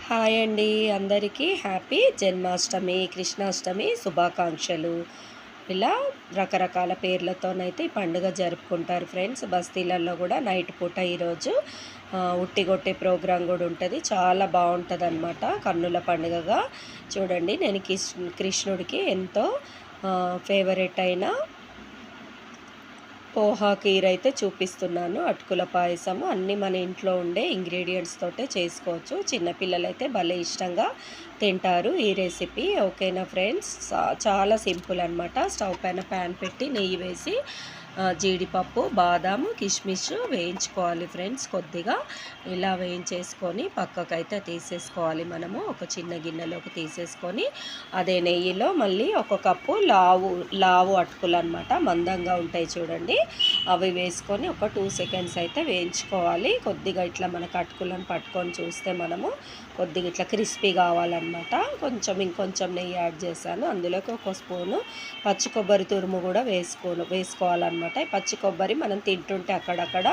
Hi అండి, అందరికీ happy Janmashtami, Krishnashtami శుభాకాంక్షలు. ఇలా రకరకాల పేర్లతోనైతే ఈ పండుగ జరుపుకుంటారు ఫ్రెండ్స్. బస్తీలలో కూడా నైట్ పూట ఈరోజు ఉట్టిగొట్టే ప్రోగ్రాం కూడా ఉంటుంది. చాలా బాగుంటుంది అనమాట. కన్నుల పండుగగా చూడండి. నేను కృష్ణుడికి ఎంతో ఫేవరెట్ అయిన పోహా కీర్ అయితే చూపిస్తున్నాను. అటుకుల పాయసము అన్నీ మన ఇంట్లో ఉండే ఇంగ్రీడియంట్స్ తోటే చేసుకోవచ్చు. చిన్నపిల్లలు అయితే భలే ఇష్టంగా తింటారు ఈ రెసిపీ. ఓకేనా ఫ్రెండ్స్, చాలా సింపుల్ అనమాట. స్టవ్ పైన ప్యాన్ పెట్టి నెయ్యి వేసి జీడిపప్పు, బాదాము, కిస్మిస్ వేయించుకోవాలి ఫ్రెండ్స్. కొద్దిగా ఇలా వేయించేసుకొని పక్కకైతే తీసేసుకోవాలి. మనము ఒక చిన్న గిన్నెలోకి తీసేసుకొని అదే నెయ్యిలో మళ్ళీ ఒక కప్పు లావు అటుకులు అనమాట, మందంగా ఉంటాయి చూడండి, అవి వేసుకొని ఒక 2 సెకండ్స్ అయితే వేయించుకోవాలి. కొద్దిగా ఇట్లా మనకు అటుకులను పట్టుకొని చూస్తే మనము కొద్దిగా ఇట్లా క్రిస్పీ కావాలన్నమాట. ఇంకొంచెం నెయ్యి యాడ్ చేశాను. అందులోకి ఒక స్పూను పచ్చి కొబ్బరి తురుము కూడా వేసుకోవాలన్నమాట. పచ్చి కొబ్బరి మనం తింటుంటే అక్కడక్కడ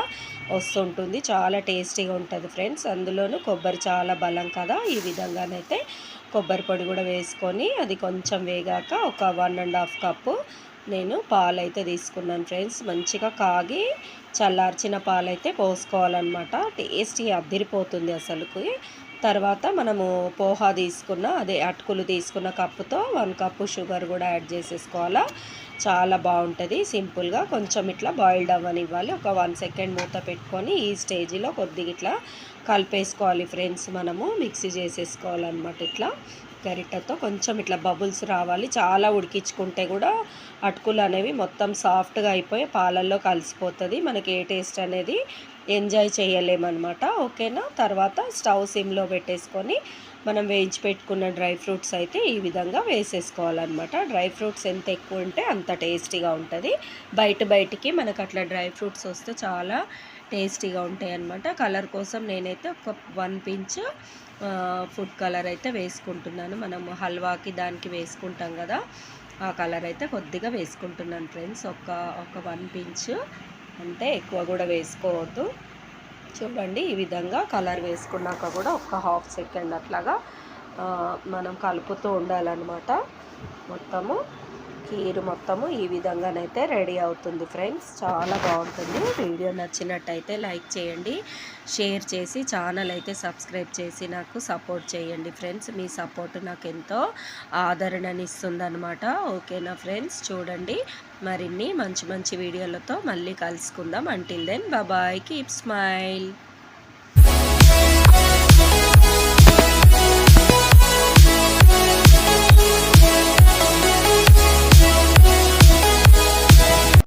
వస్తుంటుంది, చాలా టేస్టీగా ఉంటుంది ఫ్రెండ్స్. అందులోనూ కొబ్బరి చాలా బలం కదా. ఈ విధంగానైతే కొబ్బరి పొడి కూడా వేసుకొని అది కొంచెం వేగాక ఒక 1.5 కప్పు నేను పాలైతే తీసుకున్నాను ఫ్రెండ్స్. మంచిగా కాగి చల్లార్చిన పాలైతే పోసుకోవాలన్నమాట. టేస్టీ అద్దిరిపోతుంది అసలుకి. తర్వాత మనము పోహా తీసుకున్న అదే అటుకులు తీసుకున్న కప్పుతో 1 కప్పు షుగర్ కూడా యాడ్ చేసేసుకోవాలా. చాలా బాగుంటుంది. సింపుల్గా కొంచెం ఇట్లా బాయిల్డ్ అవ్వనివ్వాలి. ఒక 1 సెకండ్ మూత పెట్టుకొని ఈ స్టేజ్లో కొద్దిగా ఇట్లా కలిపేసుకోవాలి ఫ్రెండ్స్. మనము మిక్సీ చేసేసుకోవాలన్నమాట. ఇట్లా గరిటెతో కొంచెం ఇట్లా బబుల్స్ రావాలి. చాలా ఉడికించుకుంటే కూడా అటుకులు అనేవి మొత్తం సాఫ్ట్గా అయిపోయి పాలల్లో కలిసిపోతుంది. మనకి ఏ టేస్ట్ అనేది ఎంజాయ్ చేయలేమన్నమాట. ఓకేనా. తర్వాత స్టవ్ సిమ్లో పెట్టేసుకొని మనం వేయించి పెట్టుకున్న డ్రై ఫ్రూట్స్ అయితే ఈ విధంగా వేసేసుకోవాలన్నమాట. డ్రై ఫ్రూట్స్ ఎంత ఎక్కువ ఉంటే అంత టేస్టీగా ఉంటుంది. బయటికి మనకు అట్లా డ్రై ఫ్రూట్స్ వస్తే చాలా టేస్టీగా ఉంటాయి అన్నమాట. కలర్ కోసం నేనైతే ఒక 1 పించ్ ఫుడ్ కలర్ అయితే వేసుకుంటున్నాను. మనము హల్వాకి దానికి వేసుకుంటాం కదా, ఆ కలర్ అయితే కొద్దిగా వేసుకుంటున్నాను ఫ్రెండ్స్. ఒక 1 పించ్, అంటే ఎక్కువ కూడా వేసుకోవద్దు. చూడండి, ఈ విధంగా కలర్ వేసుకున్నాక కూడా ఒక 1/2 సెకండ్ అట్లాగా మనం కలుపుతూ ఉండాలన్నమాట. మొత్తము కీరు మొత్తము ఈ విధంగానైతే రెడీ అవుతుంది ఫ్రెండ్స్. చాలా బాగుంటుంది. వీడియో నచ్చినట్టయితే లైక్ చేయండి, షేర్ చేసి ఛానల్ అయితే సబ్స్క్రైబ్ చేసి నాకు సపోర్ట్ చేయండి ఫ్రెండ్స్. మీ సపోర్ట్ నాకు ఎంతో ఆదరణనిస్తుందన్నమాట. ఓకేనా ఫ్రెండ్స్. చూడండి, మరిన్ని మంచి వీడియోలతో మళ్ళీ కలుసుకుందాం. Until then bye, keep smile.